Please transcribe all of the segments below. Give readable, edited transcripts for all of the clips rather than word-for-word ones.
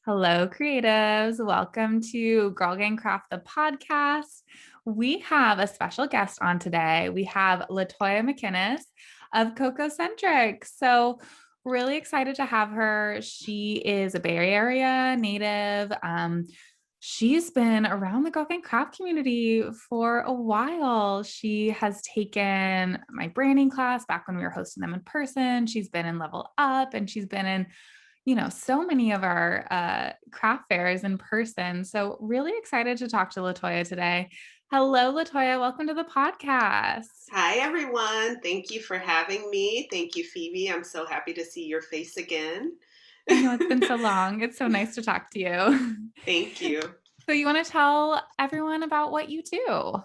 Hello, creatives. Welcome to Girl Gang Craft, the podcast. We have a special guest on today. We have LaToya McInnis of Cocoacentric. So, really excited to have her. She is a Bay Area native. She's been around the Girl Gang Craft community for a while. She has taken my branding class back when we were hosting them in person. She's been in Level Up and she's been in so many of our craft fairs in person. So, really excited to talk to LaToya today. Hello, LaToya. Welcome to the podcast. Hi, everyone. Thank you for having me. Thank you, Phoebe. I'm so happy to see your face again. I know it's been so long. It's so nice to talk to you. Thank you. So, you want to tell everyone about what you do?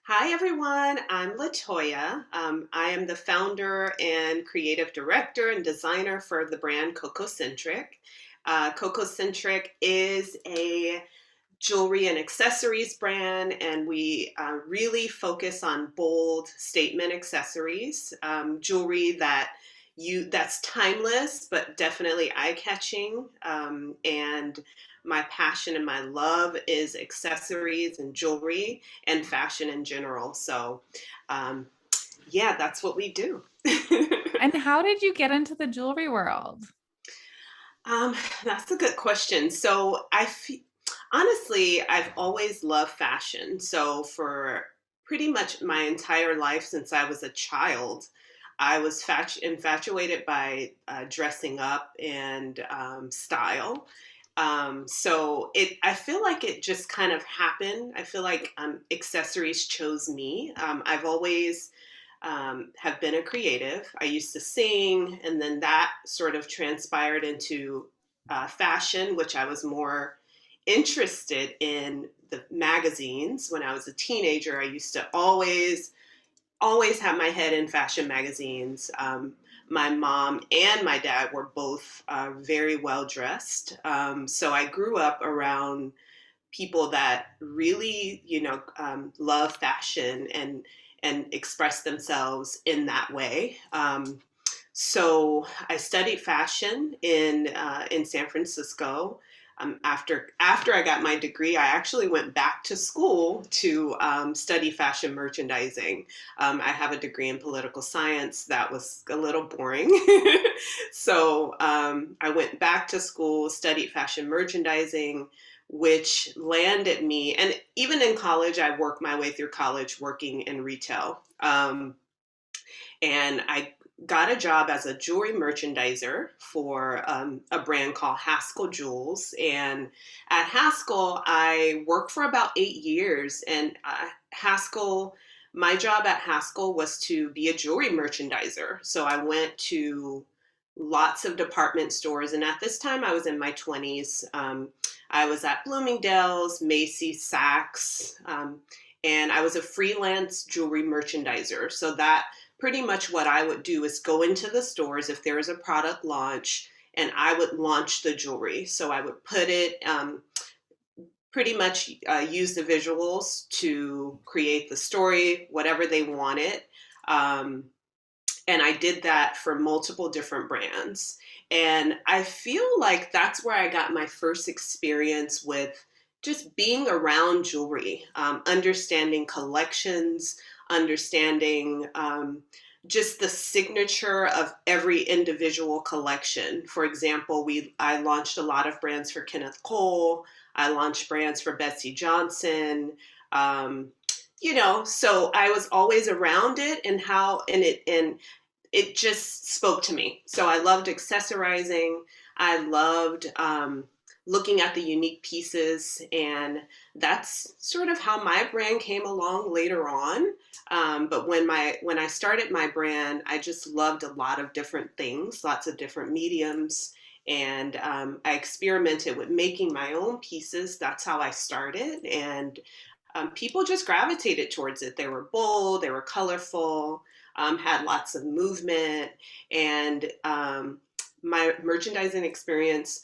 Hi, everyone. I'm LaToya. I am the founder and creative director and designer for the brand Cocoacentric. Cocoacentric is a jewelry and accessories brand, and we really focus on bold statement accessories, jewelry that's timeless but definitely eye-catching. And my passion and my love is accessories and jewelry and fashion in general. So, um, yeah, that's what we do. And how did you get into the jewelry world? Um, that's a good question. Honestly, I've always loved fashion. So for pretty much my entire life since I was a child, I was infatuated by dressing up and style. I feel like it just kind of happened. I feel like accessories chose me. I've always have been a creative. I used to sing, and then that sort of transpired into fashion, which I was more interested in the magazines. When I was a teenager, I used to always have my head in fashion magazines. My mom and my dad were both very well dressed. So I grew up around people that really, love fashion and express themselves in that way. So I studied fashion in San Francisco. After I got my degree, I actually went back to school to study fashion merchandising. I have a degree in political science. That was a little boring. I went back to school, studied fashion merchandising, which landed me. And even in college, I worked my way through college working in retail. And I got a job as a jewelry merchandiser for a brand called Haskell Jewels. And at Haskell, I worked for about 8 years. And my job at Haskell was to be a jewelry merchandiser. So I went to lots of department stores. And at this time, I was in my 20s. I was at Bloomingdale's, Macy's, Saks, and I was a freelance jewelry merchandiser. So that pretty much what I would do is go into the stores if there was a product launch, and I would launch the jewelry. So I would put it, pretty much use the visuals to create the story, whatever they wanted. Um, and I did that for multiple different brands. And I feel like that's where I got my first experience with just being around jewelry, understanding collections, understanding just the signature of every individual collection. For example, I launched a lot of brands for Kenneth Cole. I launched brands for Betsy Johnson. Um, so I was always around it, and it just spoke to me. So I loved accessorizing. I loved looking at the unique pieces, and that's sort of how my brand came along later on. But when I started my brand, I just loved a lot of different things, lots of different mediums, and I experimented with making my own pieces. That's how I started, and people just gravitated towards it. They were bold, they were colorful, had lots of movement, and my merchandising experience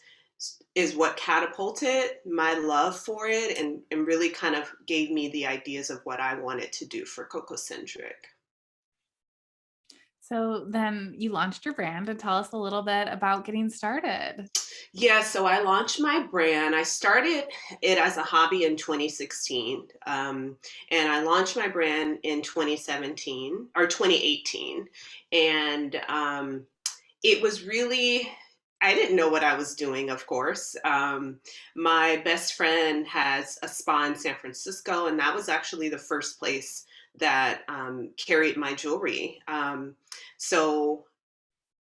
is what catapulted my love for it, and really kind of gave me the ideas of what I wanted to do for Cocoacentric. So then you launched your brand, and tell us a little bit about getting started. Yeah, so I launched my brand. I started it as a hobby in 2016, and I launched my brand in 2017 or 2018, and it was really, I didn't know what I was doing, of course. My best friend has a spa in San Francisco, and that was actually the first place that carried my jewelry. So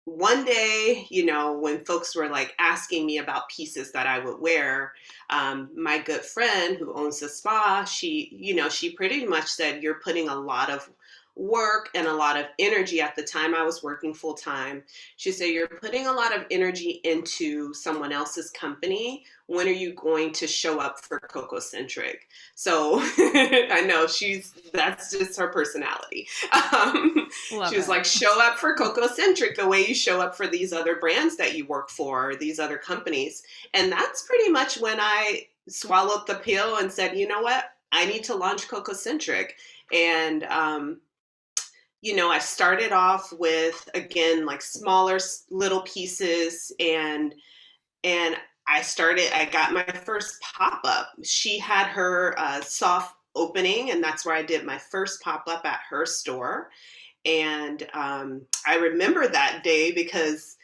one day, when folks were like asking me about pieces that I would wear, my good friend who owns the spa, she pretty much said, "You're putting a lot of work and a lot of energy." At the time, I was working full time. She said, "You're putting a lot of energy into someone else's company. When are you going to show up for Cocoacentric?" So I know that's just her personality. She Love was it. like, "Show up for Cocoacentric the way you show up for these other brands that you work for, or these other companies." And that's pretty much when I swallowed the pill and said, "You know what? I need to launch Cocoacentric." And I started off with, again, like smaller little pieces, and I got my first pop up. She had her soft opening, and that's where I did my first pop up at her store. And I remember that day because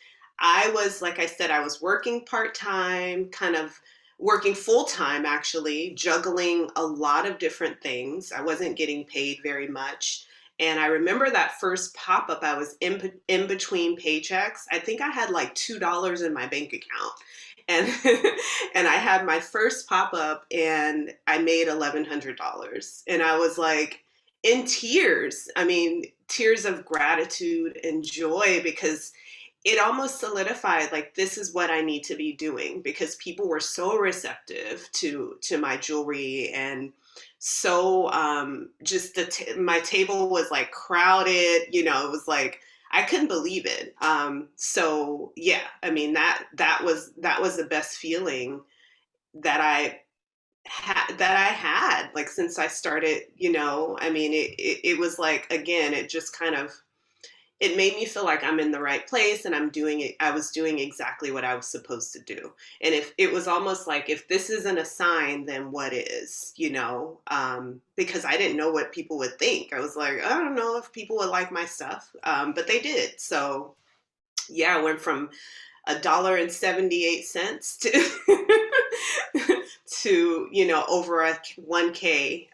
like I said, I was working part time, kind of working full time, actually, juggling a lot of different things. I wasn't getting paid very much. And I remember that first pop up, I was in between paychecks. I think I had like $2 in my bank account. And and I had my first pop up and I made $1,100. And I was like, in tears. I mean, tears of gratitude and joy, because it almost solidified, like, this is what I need to be doing, because people were so receptive to my jewelry, and so just my table was like crowded. It was like I couldn't believe it. So yeah, I mean, that was the best feeling that I had, like, since I started. I mean, it was like, again, it just kind of, it made me feel like I'm in the right place, and I was doing exactly what I was supposed to do. And if it was almost like, if this isn't a sign, then what is, because I didn't know what people would think. I was like, I don't know if people would like my stuff, but they did. So yeah, I went from $1.78 to over a 1K,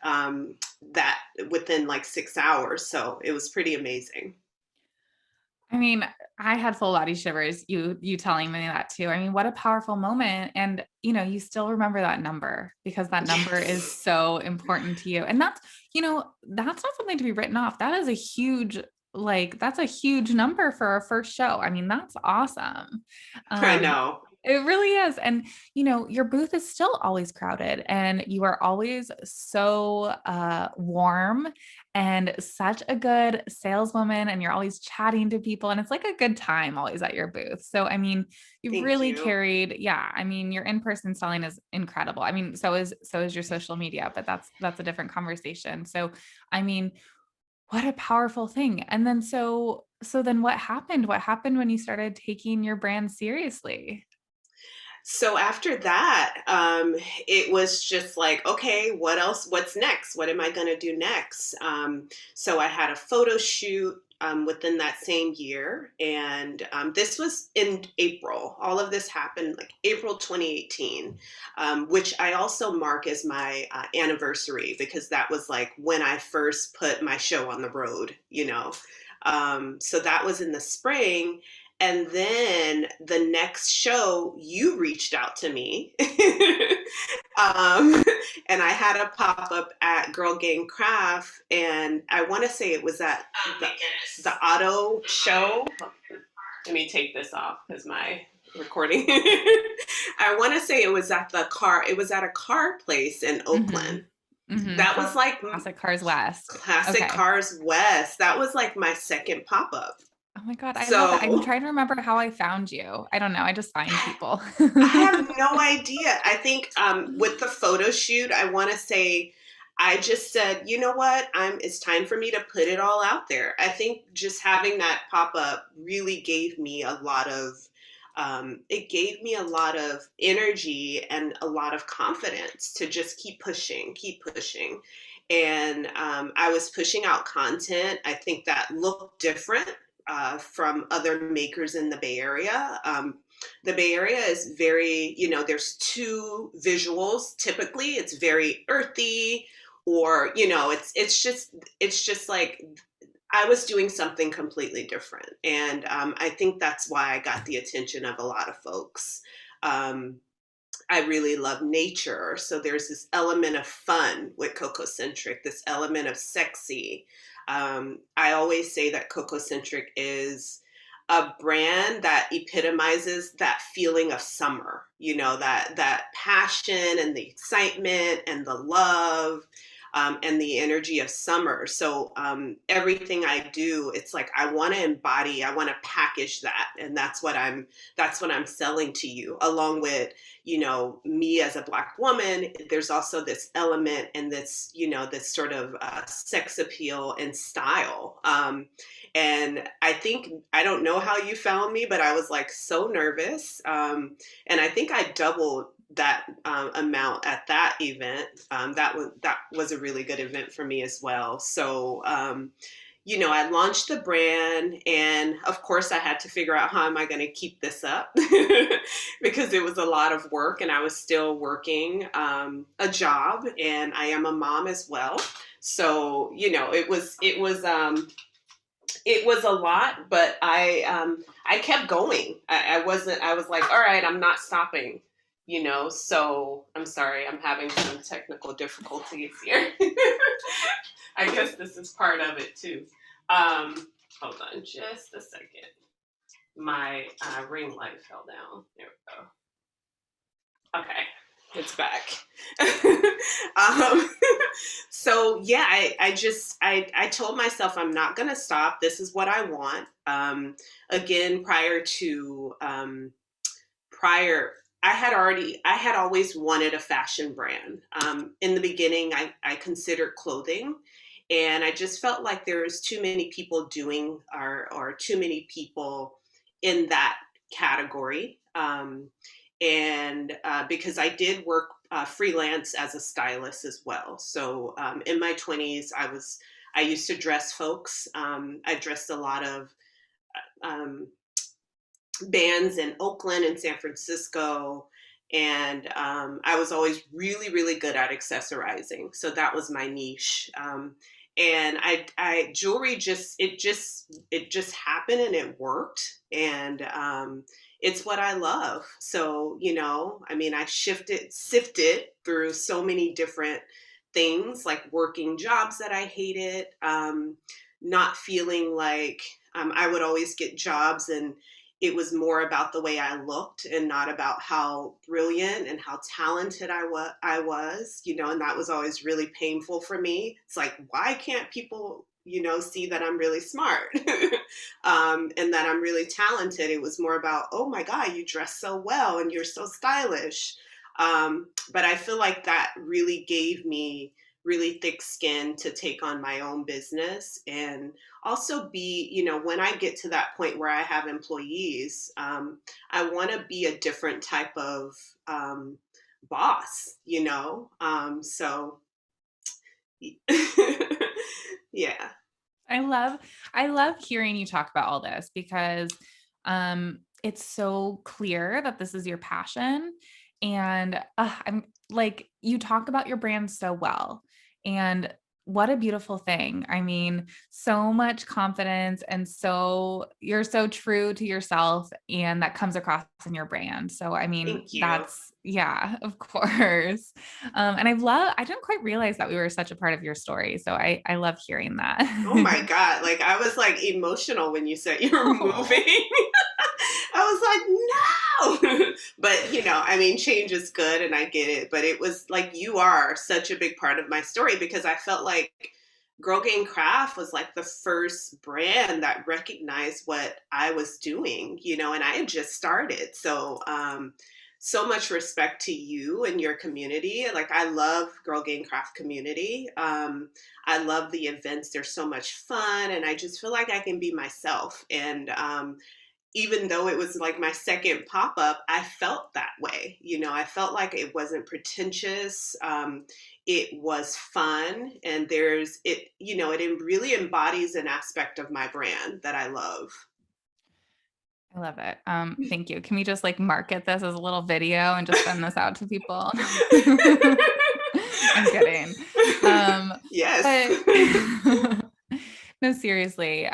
that within like 6 hours. So it was pretty amazing. I mean, I had full body shivers, you telling me that too. I mean, what a powerful moment. And you still remember that number, because that number is Yes. so important to you. And that's not something to be written off. That is a huge, that's a huge number for our first show. I mean, that's awesome. I Um, know. it really is. And your booth is still always crowded, and you are always so warm and such a good saleswoman, and you're always chatting to people, and it's like a good time always at your booth. So I mean, you've Thank really you. carried, yeah, I mean, your in-person selling is incredible. I mean, so is your social media, but that's a different conversation. So I mean, what a powerful thing. And then so then what happened when you started taking your brand seriously? So after that, it was just like, okay, what else? What's next? What am I going to do next? So I had a photo shoot within that same year, and this was in April. All of this happened like April 2018, which I also mark as my anniversary, because that was like when I first put my show on the road. So that was in the spring. And then the next show, you reached out to me. um, and I had a pop up at Girl Gang Craft. And I want to say it was at the auto show. Let me take this off because my recording. I want to say it was at a car place in Mm-hmm. Oakland. Mm-hmm. That was like Classic Cars West. Classic Okay. Cars West. That was like my second pop up. Oh my God, I love it. I'm So trying to remember how I found you. I don't know. I just find people. I have no idea. I think with the photo shoot, I want to say I just said, you know what? It's time for me to put it all out there. I think just having that pop up really gave me a lot of it gave me a lot of energy and a lot of confidence to just keep pushing, keep pushing. And I was pushing out content. I think that looked different from other makers in the Bay Area. The Bay Area is very, there's two visuals. Typically, it's very earthy, or it's just like I was doing something completely different, and I think that's why I got the attention of a lot of folks. Um, I really love nature. So there's this element of fun with Cocoacentric, this element of sexy. I always say that Cocoacentric is a brand that epitomizes that feeling of summer, that passion and the excitement and the love. And the energy of summer. So everything I do, it's like I want to embody, I want to package that, and that's what I'm selling to you, along with me as a Black woman. There's also this element and this sort of sex appeal and style. And I don't know how you found me, but I was like so nervous. And I think I doubled that amount at that event. That was a really good event for me as well. So, I launched the brand, and of course, I had to figure out how am I going to keep this up because it was a lot of work, and I was still working a job, and I am a mom as well. So, it was a lot, but I kept going. I was like, all right, I'm not stopping. So I'm sorry, I'm having some technical difficulties here. I guess this is part of it too. Hold on just a second. My ring light fell down. There we go. Okay, it's back. um, so yeah, I told myself I'm not gonna stop. This is what I want. Again, prior I had always wanted a fashion brand. In the beginning, I considered clothing, and I just felt like there was too many people doing or too many people in that category. And because I did work freelance as a stylist as well. So in my 20s, I used to dress folks. I dressed a lot of um, bands in Oakland and San Francisco. And I was always really, really good at accessorizing. So that was my niche. And jewelry it just happened and it worked. And it's what I love. So, I mean, I sifted through so many different things, like working jobs that I hated, not feeling like I would always get jobs, and it was more about the way I looked and not about how brilliant and how talented I was, and that was always really painful for me. It's like, why can't people, see that I'm really smart and that I'm really talented? It was more about, oh my God, you dress so well and you're so stylish. But I feel like that really gave me really thick skin to take on my own business, and also be, when I get to that point where I have employees, I want to be a different type of boss, so yeah. I love hearing you talk about all this because it's so clear that this is your passion. And I'm like, you talk about your brand so well. And what a beautiful thing. I mean, so much confidence, and you're so true to yourself, and that comes across in your brand. So, I mean, Thank you. that's, yeah, of course. And I didn't quite realize that we were such a part of your story. So I love hearing Oh my that. God, like I was like emotional when you said you were Oh, moving. I was like, no. But, I mean, change is good and I get it. But it was like, you are such a big part of my story, because I felt like Girl Gang Craft was like the first brand that recognized what I was doing, and I had just started. So, so much respect to you and your community. Like, I love Girl Gang Craft community. I love the events. They're so much fun, and I just feel like I can be myself. And even though it was like my second pop up, I felt that way. I felt like it wasn't pretentious. It was fun, and it really embodies an aspect of my brand that I love. I love it. Thank you. Can we just like market this as a little video and just send this out to people? I'm kidding. Yes. But no, seriously.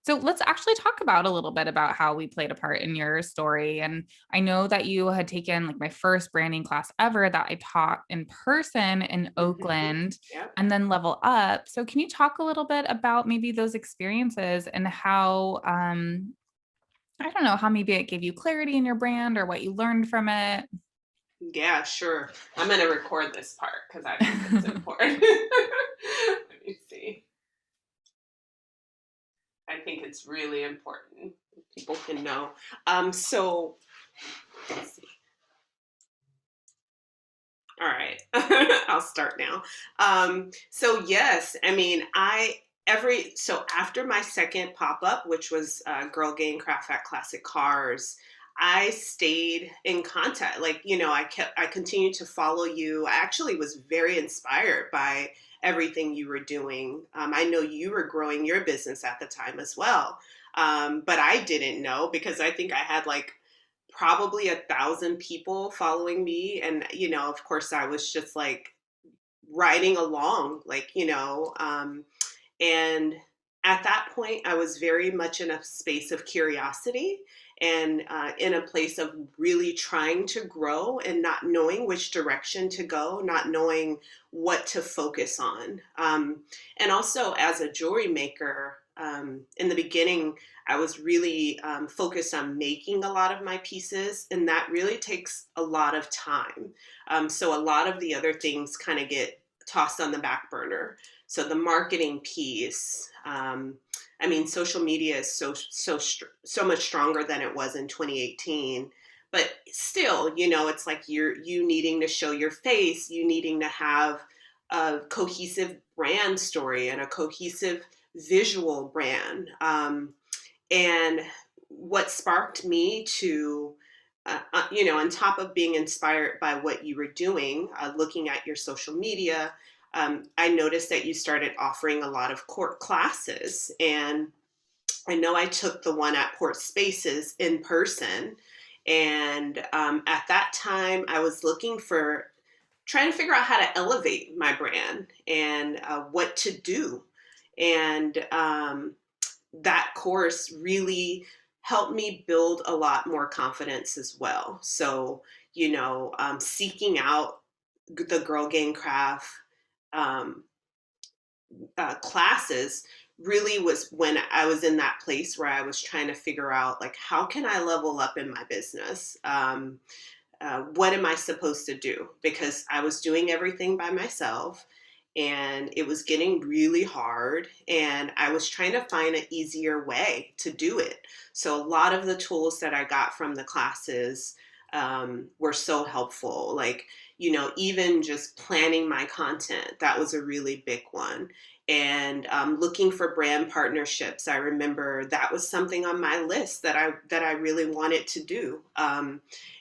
So let's actually talk about a little bit about how we played a part in your story. And I know that you had taken like my first branding class ever that I taught in person in Hmm. Oakland Yep. and then level up. So can you talk a little bit about maybe those experiences and how, I don't know, how maybe it gave you clarity in your brand or what you learned from it? Yeah, sure. I'm going to record this part because I think it's important. Let me see. I think it's really important. People can know. So, let's see. All right, I'll start now. So yes, I mean, so after my second pop up, which was Girl Gang Craft at Classic Cars, I stayed in contact. Like, I continued to follow you. I actually was very inspired by everything you were doing. I know you were growing your business at the time as well, but I didn't know because I think I had like probably 1,000 people following me. And, of course, I was just like riding along, and at that point, I was very much in a space of curiosity and in a place of really trying to grow and not knowing which direction to go, not knowing what to focus on. And also, as a jewelry maker, in the beginning, I was really focused on making a lot of my pieces, and that really takes a lot of time. So, a lot of the other things kind of get tossed on the back burner. So the marketing piece, I mean, social media is so much stronger than it was in 2018. But still, it's like you needing to show your face, you needing to have a cohesive brand story and a cohesive visual brand. And what sparked me to on top of being inspired by what you were doing, looking at your social media, I noticed that you started offering a lot of court classes. And I know I took the one at Port Spaces in person. And at that time, I was trying to figure out how to elevate my brand and what to do. And that course really helped me build a lot more confidence as well. So, seeking out the Girl Gang Craft um, classes really was when I was in that place where I was trying to figure out, like, how can I level up in my business? What am I supposed to do? Because I was doing everything by myself and it was getting really hard. And I was trying to find an easier way to do it. So, a lot of the tools that I got from the classes were so helpful. Like, even just planning my content, that was a really big one. And looking for brand partnerships, I remember that was something on my list that I really wanted to do. I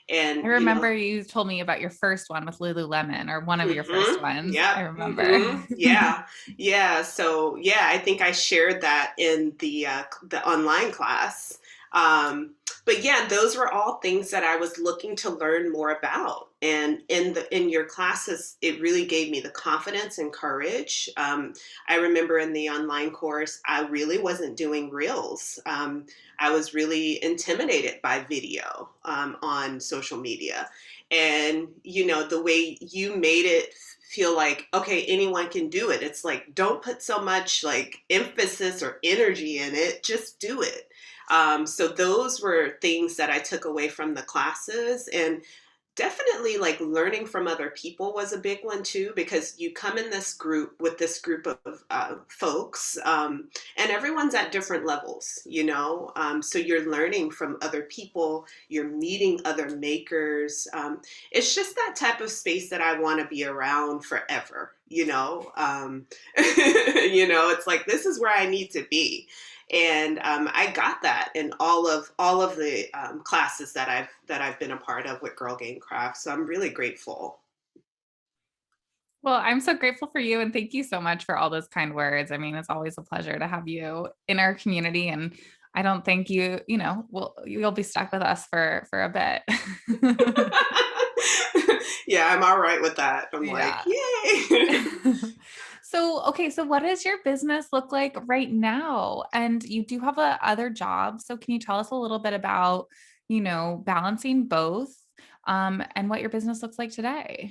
And remember you told me about your first one with Lululemon or one of your first ones. yep, I remember. yeah, yeah. So yeah, I think I shared that in the online class. But yeah, those were all things that I was looking to learn more about. And in your classes, it really gave me the confidence and courage. I remember in the online course, I really wasn't doing reels. I was really intimidated by video on social media. And, the way you made it feel like, okay, anyone can do it. It's like, don't put so much like emphasis or energy in it, just do it. So those were things that I took away from the classes. And Definitely, like, learning from other people was a big one too, because you come in this group with this group of folks, and everyone's at different levels, so you're learning from other people, you're meeting other makers. It's just that type of space that I want to be around forever. It's like this is where I need to be. And I got that in all of the classes that I've been a part of with Girl Gang Craft. So I'm really grateful. Well, I'm so grateful for you and thank you so much for all those kind words. I mean, it's always a pleasure to have you in our community and I don't think you'll be stuck with us for a bit. Yeah, I'm all right with that. I'm like, Yeah. yay. So, okay, so what does your business look like right now? And you do have a other job. So can you tell us a little bit about, balancing both, and what your business looks like today?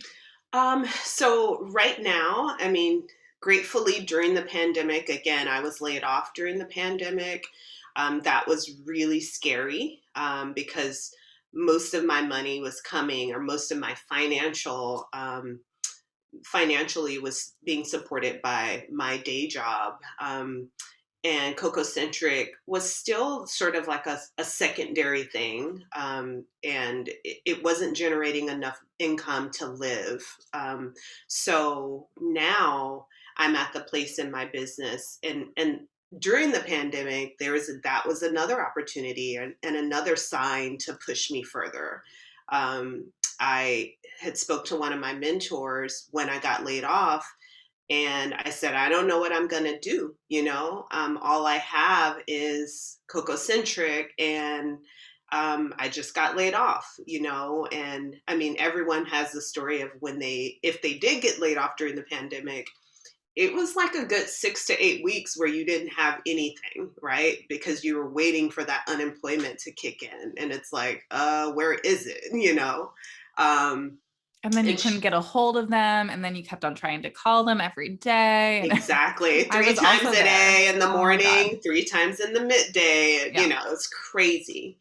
So right now, I mean, gratefully during the pandemic, again, I was laid off during the pandemic. That was really scary because most of my money was coming, or most of my financially was being supported by my day job. And Cocoacentric was still sort of like a secondary thing, and it wasn't generating enough income to live. So now I'm at the place in my business, and during the pandemic, that was another opportunity and another sign to push me further. I had spoke to one of my mentors when I got laid off, and I said, I don't know what I'm going to do. All I have is Cocoacentric, and I just got laid off, and I mean, everyone has the story of if they did get laid off during the pandemic, it was like a good 6 to 8 weeks where you didn't have anything, right? Because you were waiting for that unemployment to kick in. And it's like, where is it? Um, And then you and couldn't get a hold of them, and then you kept on trying to call them every day. And Exactly. I Three was times also a there. day in the Oh my God. morning, three times in the midday. Yeah. It's crazy.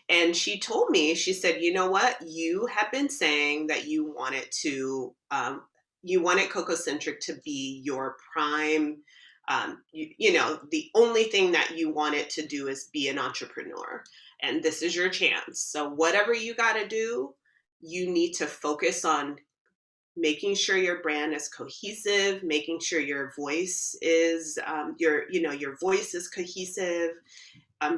And she told me, she said, you know what? You have been saying that you wanted Cocoacentric to be your prime. The only thing that you wanted to do is be an entrepreneur. And this is your chance. So, whatever you got to do, you need to focus on making sure your brand is cohesive, making sure your voice is your voice is cohesive.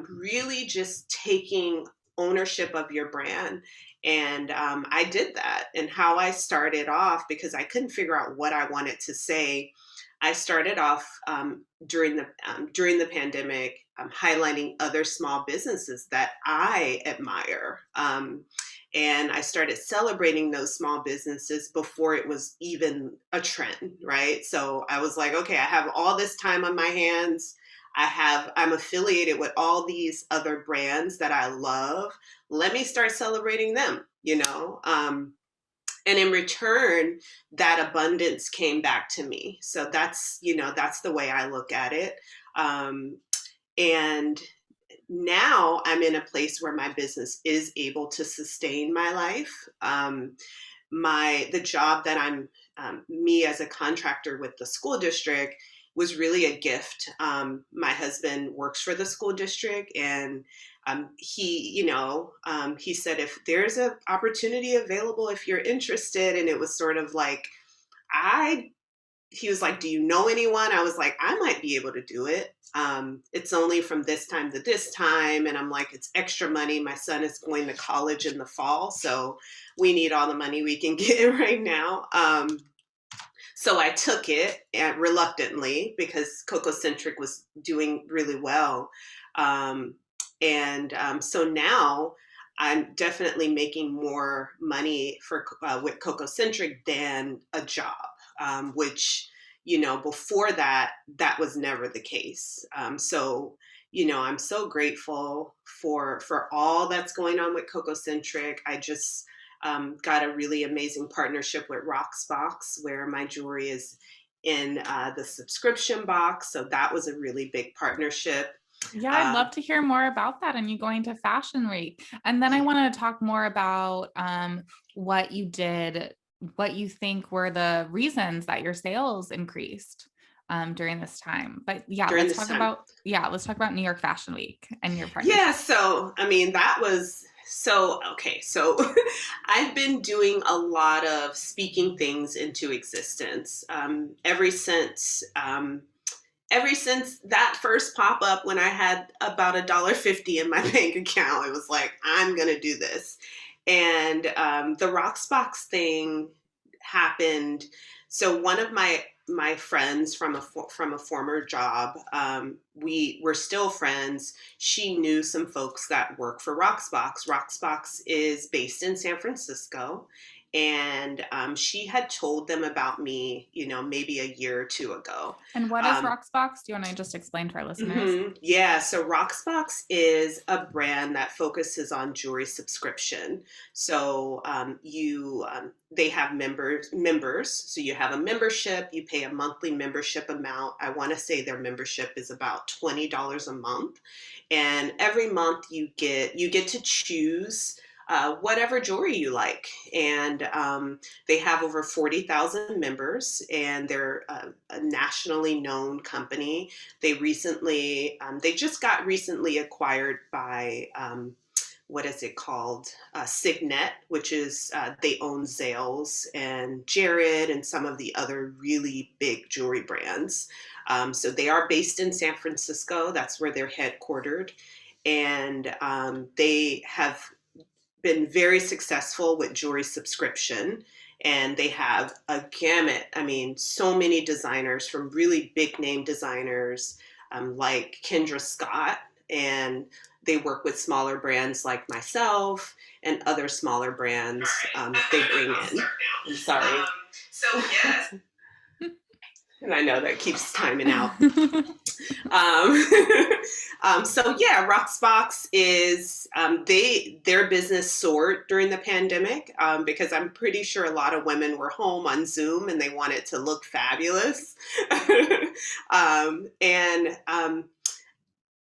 Really just taking ownership of your brand. And I did that. And how I started off, because I couldn't figure out what I wanted to say, I started off during the pandemic, highlighting other small businesses that I admire. And I started celebrating those small businesses before it was even a trend, right? So I was like, okay, I have all this time on my hands. I'm affiliated with all these other brands that I love. Let me start celebrating them. And in return, that abundance came back to me. So that's the way I look at it. Um, and now I'm in a place where my business is able to sustain my life. The job that me as a contractor with the school district was really a gift. My husband works for the school district, and he said, if there's an opportunity available, if you're interested. And it was sort of like, I he was like, do you know anyone? I was like, I might be able to do it. It's only from this time to this time. And I'm like, it's extra money. My son is going to college in the fall. So we need all the money we can get right now. So I took it reluctantly, because Cocoacentric was doing really well. So now I'm definitely making more money with Cocoacentric than a job, which, before that was never the case. I'm so grateful for all that's going on with Cocoacentric. I just got a really amazing partnership with Rocksbox, where my jewelry is in the subscription box. So that was a really big partnership. Yeah, I'd Uh, love to hear more about that and you going to Fashion Week. And then I yeah. want to talk more about what you did, what you think were the reasons that your sales increased during this time. But yeah, During this time. let's talk about New York Fashion Week and your Yeah, partnership. so I mean, that was so okay. So I've been doing a lot of speaking things into existence ever since that first pop up when I had about $1.50 in my bank account. It was like, I'm gonna do this, and the Rocksbox thing happened. So one of my friends from a former job, we were still friends. She knew some folks that work for Rocksbox. Rocksbox is based in San Francisco, and she had told them about me, maybe a year or two ago. And what is Um, Rocksbox? Do you want to just explain to our listeners? Yeah, so Rocksbox is a brand that focuses on jewelry subscription. So they have members. So you have a membership. You pay a monthly membership amount. I want to say their membership is about $20 a month, and every month you get to choose whatever jewelry you like. And they have over 40,000 members, and they're a nationally known company. They just got recently acquired by what is it called? Signet, which is they own Zales and Jared and some of the other really big jewelry brands. So they are based in San Francisco. That's where they're headquartered, and they have been very successful with jewelry subscription, and they have a gamut. I mean, so many designers, from really big name designers like Kendra Scott, and they work with smaller brands like myself and other smaller brands they bring in. I'm sorry. So yes, and I know that keeps timing out. Um, so yeah, Rocksbox is their business soared during the pandemic because I'm pretty sure a lot of women were home on Zoom and they wanted to look fabulous. And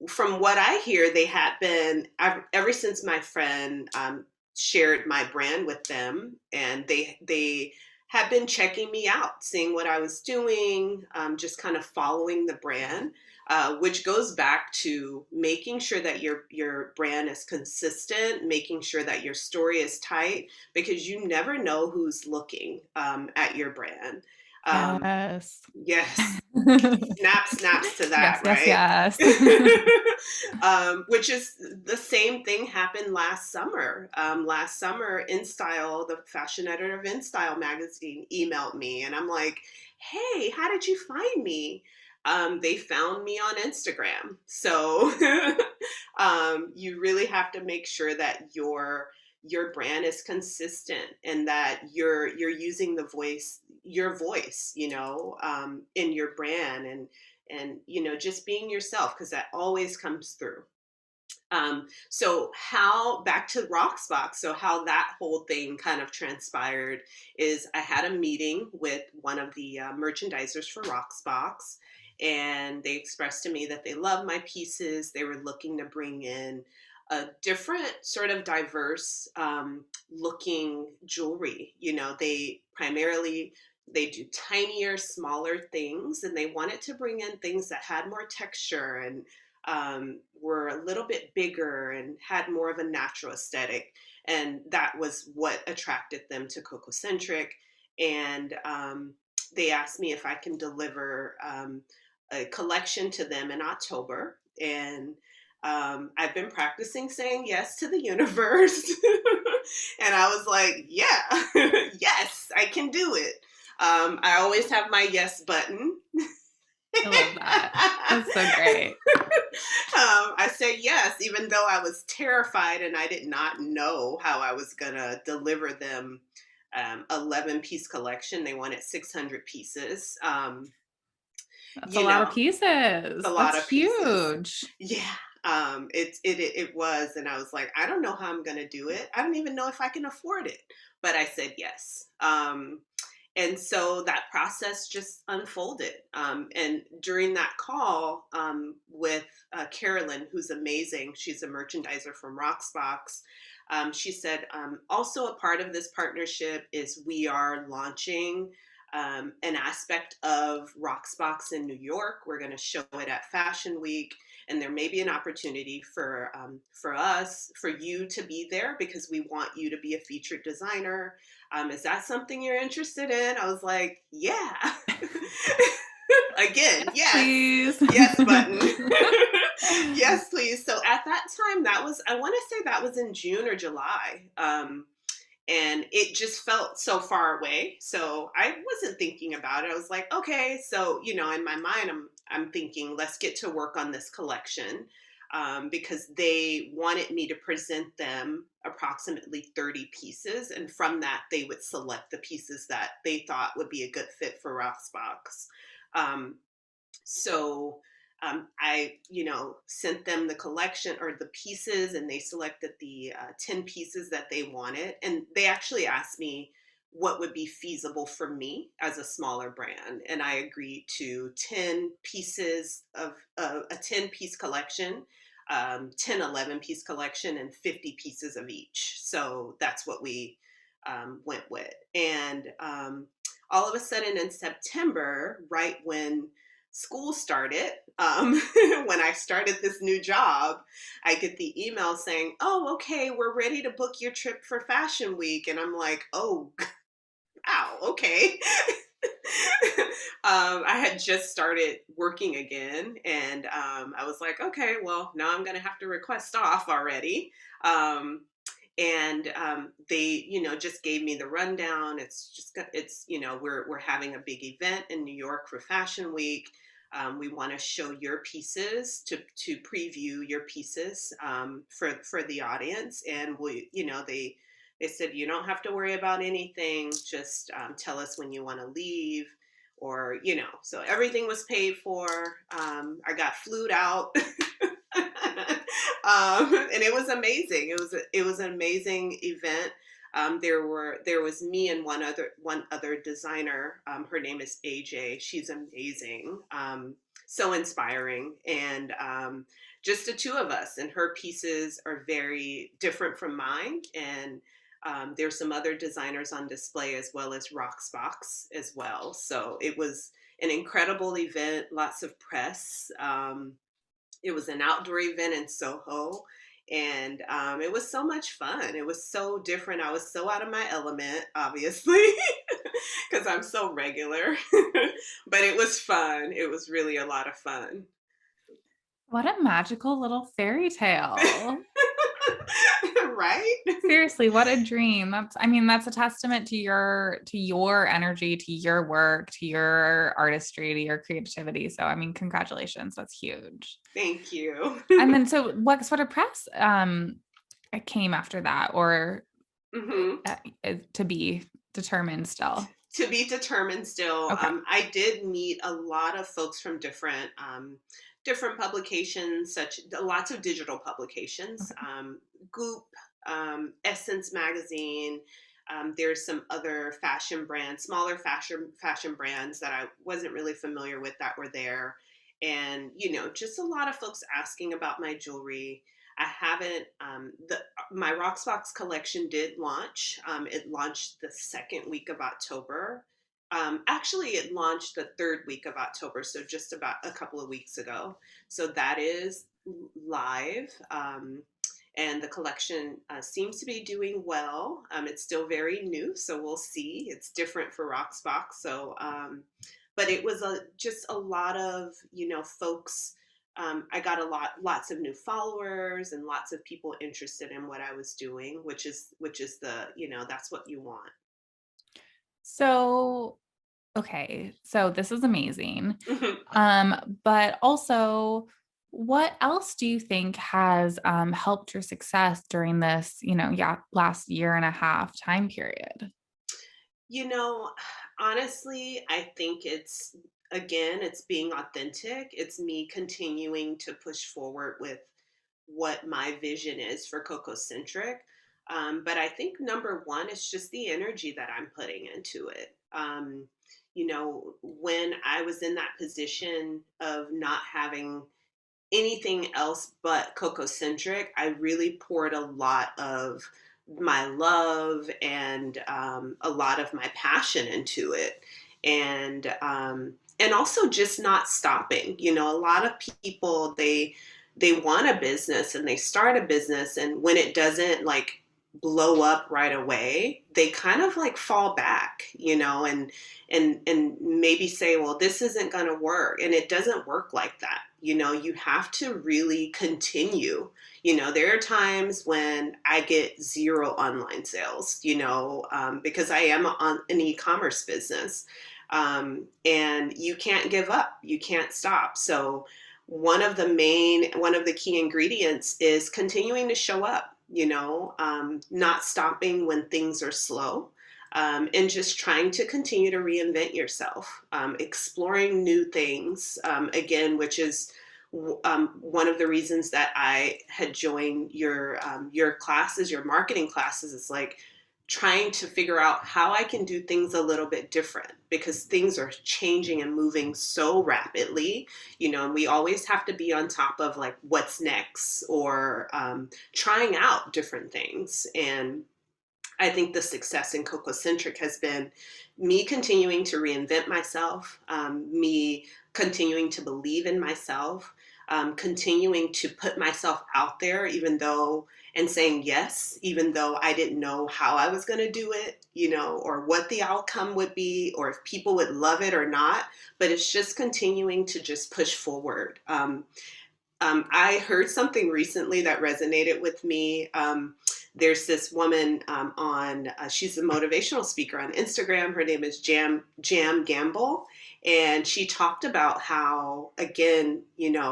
From what I hear, they had been ever since my friend shared my brand with them, and they have been checking me out, seeing what I was doing, just kind of following the brand, which goes back to making sure that your brand is consistent, making sure that your story is tight, because you never know who's looking at your brand. Um, Yes. yes, snaps to Yes, that, yes, right? yes. Which is the same thing happened last summer. Last summer, InStyle, the fashion editor of InStyle magazine, emailed me, and I'm like, "Hey, how did you find me?" They found me on Instagram. So you really have to make sure that your brand is consistent and that you're using your voice, in your brand, and just being yourself, because that always comes through. So how back to Rocksbox, so how that whole thing kind of transpired is I had a meeting with one of the merchandisers for Rocksbox, and they expressed to me that they love my pieces. They were looking to bring in a different sort of diverse looking jewelry. They do tinier, smaller things, and they wanted to bring in things that had more texture and were a little bit bigger and had more of a natural aesthetic. And that was what attracted them to Cocoacentric. And they asked me if I can deliver a collection to them in October. And I've been practicing saying yes to the universe. And I was like, yeah, yes, I can do it. I always have my yes button. I love that. That's so great. I said yes, even though I was terrified and I did not know how I was going to deliver them 11-piece collection. They wanted 600 pieces. That's a You lot of know, pieces. a lot That's of pieces. huge. Yeah. It was, and I was like, I don't know how I'm going to do it. I don't even know if I can afford it, but I said yes. And so that process just unfolded. And during that call with Carolyn, who's amazing, she's a merchandiser from Rocksbox. She said, also a part of this partnership is we are launching an aspect of Rocksbox in New York. We're going to show it at Fashion Week, and there may be an opportunity for us, for you to be there because we want you to be a featured designer. Is that something you're interested in? I was like, yeah. Again, yes, Please. yes button. Yes, please. So at that time, that was, I want to say that was in June or July. And it just felt so far away. So I wasn't thinking about it. I was like, okay, so in my mind, I'm thinking, let's get to work on this collection, because they wanted me to present them approximately 30 pieces, and from that, they would select the pieces that they thought would be a good fit for Rocksbox. Um, so I, sent them the collection or the pieces, and they selected the 10 pieces that they wanted. And they actually asked me what would be feasible for me as a smaller brand. And I agreed to 10 pieces of a 10-piece collection, 10, 11-piece collection, and 50 pieces of each. So that's what we went with. And all of a sudden in September, right when school started, when I started this new job, I get the email saying, oh, okay, we're ready to book your trip for Fashion Week. And I'm like, oh, wow, okay. I had just started working again, and I was like, okay, well, now I'm going to have to request off already. And they, just gave me the rundown. We're having a big event in New York for Fashion Week. We want to show your pieces to preview your pieces for the audience, and they said you don't have to worry about anything. Just tell us when you want to leave, or So everything was paid for. I got flued out. And it was amazing. It was an amazing event. There was me and one other designer. Her name is AJ. She's amazing. So inspiring, and just the two of us. And her pieces are very different from mine. And there's some other designers on display, as well as Rocksbox as well. So it was an incredible event. Lots of press. It was an outdoor event in Soho, and it was so much fun. It was so different. I was so out of my element, obviously, because I'm so regular. But it was fun. It was really a lot of fun. What a magical little fairy tale. Right? Seriously, what a dream. That's a testament to your energy, to your work, to your artistry, to your creativity. So congratulations. That's huge. Thank you. And then so what sort of press came after that, or Hmm. to be determined still? To be determined still. Okay. I did meet a lot of folks from different publications, lots of digital publications, Okay. Goop, Essence magazine. There's some other fashion brands, smaller fashion brands that I wasn't really familiar with that were there, and just a lot of folks asking about my jewelry. I haven't the My Rocksbox collection did launch. It launched the second week of October. Actually, it launched the third week of October, so just about a couple of weeks ago. So that is live. And the collection seems to be doing well. It's still very new, so we'll see. It's different for Rocksbox. But it was just a lot of folks. I got lots of new followers and lots of people interested in what I was doing, which is that's what you want. So, okay. So this is amazing. Mhm. But also, what else do you think has helped your success during this, last year and a half time period? You know, Honestly, I think it's being authentic. It's me continuing to push forward with what my vision is for Cocoacentric. But I think number one is just the energy that I'm putting into it. When I was in that position of not having anything else but Cocoacentric, I really poured a lot of my love and a lot of my passion into it, and also just not stopping. A lot of people they want a business and they start a business, and when it doesn't like blow up right away, they kind of like fall back, and maybe say, well, this isn't going to work, and it doesn't work like that. You have to really continue. There are times when I get zero online sales, because I am an e-commerce business, and you can't give up, you can't stop. So one of the key ingredients is continuing to show up, not stopping when things are slow, and just trying to continue to reinvent yourself, exploring new things, again, which is one of the reasons that I had joined your classes, your marketing classes, is like trying to figure out how I can do things a little bit different, because things are changing and moving so rapidly, and we always have to be on top of like what's next, or trying out different things. And I think the success in Cocoacentric has been me continuing to reinvent myself, me continuing to believe in myself, continuing to put myself out there, and saying yes, even though I didn't know how I was going to do it, or what the outcome would be, or if people would love it or not. But it's just continuing to just push forward. I heard something recently that resonated with me. There's this woman she's a motivational speaker on Instagram. Her name is Jam Gamble. And she talked about how, again,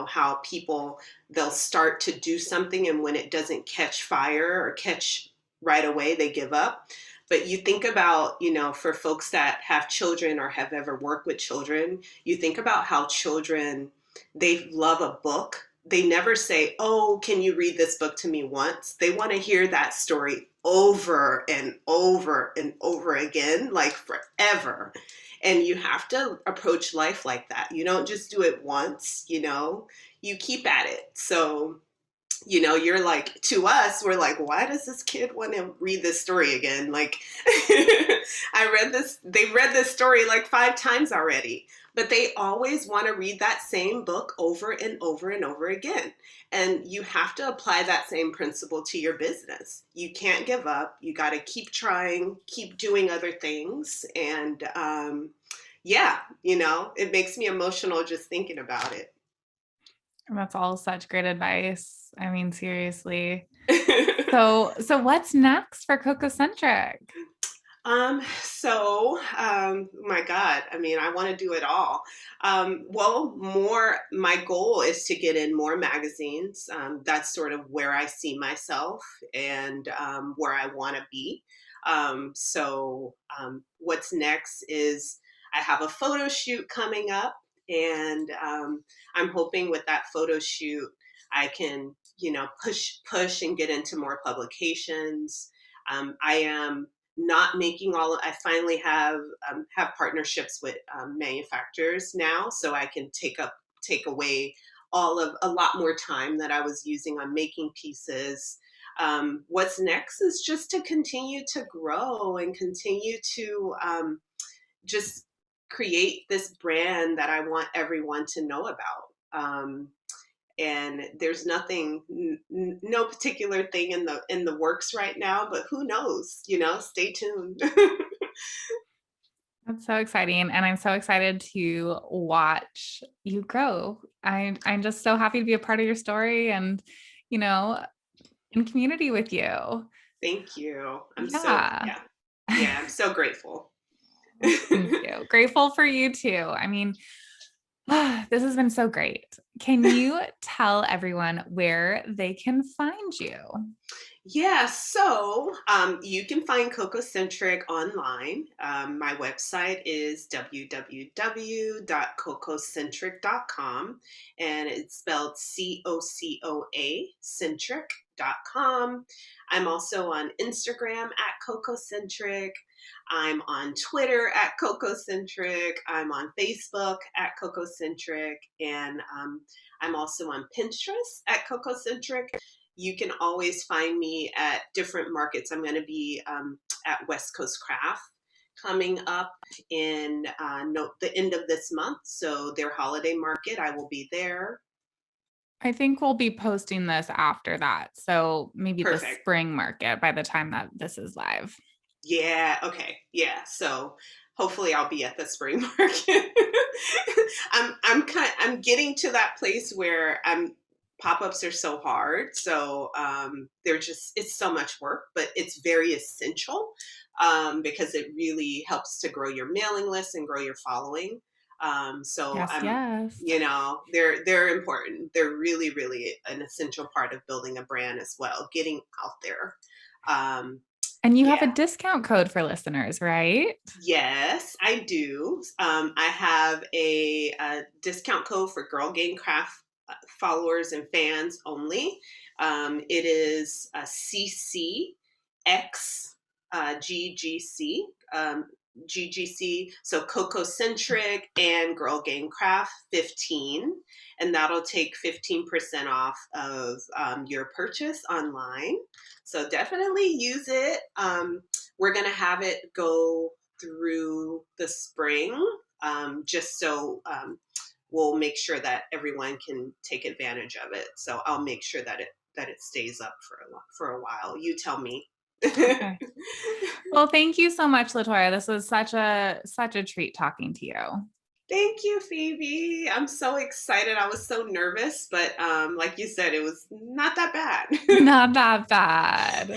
how people, they'll start to do something, and when it doesn't catch fire or catch right away, they give up. But you think about, for folks that have children or have ever worked with children, you think about how children, they love a book. They never say, oh, can you read this book to me once? They want to hear that story over and over and over again, like forever. And you have to approach life like that. You don't just do it once, you keep at it. So, you're like, to us, we're like, why does this kid want to read this story again? Like, they read this story like 5 times already, but they always want to read that same book over and over and over again. And you have to apply that same principle to your business. You can't give up. You got to keep trying, keep doing other things. And yeah, it makes me emotional just thinking about it. That's all such great advice. I mean, seriously. So what's next for Cocoacentric? My God, I mean, I want to do it all. My goal is to get in more magazines. That's sort of where I see myself, and where I want to be. What's next is I have a photo shoot coming up, and I'm hoping with that photo shoot, I can, push and get into more publications. I am not making I finally have partnerships with manufacturers now, so I can take away a lot more time that I was using on making pieces. What's next is just to continue to grow and continue to just create this brand that I want everyone to know about. And there's no particular thing in the works right now, but who knows? Stay tuned. That's so exciting. And I'm so excited to watch you grow. I'm just so happy to be a part of your story and, you know, in community with you. Thank you. Yeah. Yeah, I'm so grateful. Thank you. Grateful for you too. I mean, this has been so great. Can you tell everyone where they can find you? Yeah, so you can find Cocoacentric online. My website is www.cocoacentric.com, and it's spelled Cocoa centric cocoacentric.com. I'm also on Instagram at Cocoacentric. I'm on Twitter at Cocoacentric. I'm on Facebook at Cocoacentric. And I'm also on Pinterest at Cocoacentric. You can always find me at different markets. I'm going to be at West Coast Craft coming up in the end of this month. So their holiday market, I will be there. I think we'll be posting this after that. So maybe the Perfect. spring market by the time that this is live. Yeah, okay. Yeah. So hopefully I'll be at the spring market. I'm getting to that place where pop-ups are so hard. So they're just it's so much work, but it's very essential because it really helps to grow your mailing list and grow your following. So Yes, yes. they're important. They're really, really an essential part of building a brand as well, getting out there. Um, And you have a yeah. discount code for listeners, right? Yes, I do. I have a discount code for Girl Game Craft followers and fans only. It is CCX GGC. GGC, so Cocoacentric and Girl Game Craft 15, and that'll take 15% off of your purchase online. So definitely use it. We're going to have it go through the spring, just so we'll make sure that everyone can take advantage of it. So I'll make sure that it stays up for a while. You tell me. Okay. Well, thank you so much, LaToya. This was such a treat talking to you. Thank you, Phoebe. I'm so excited. I was so nervous, but like you said, it was not that bad. Not that bad.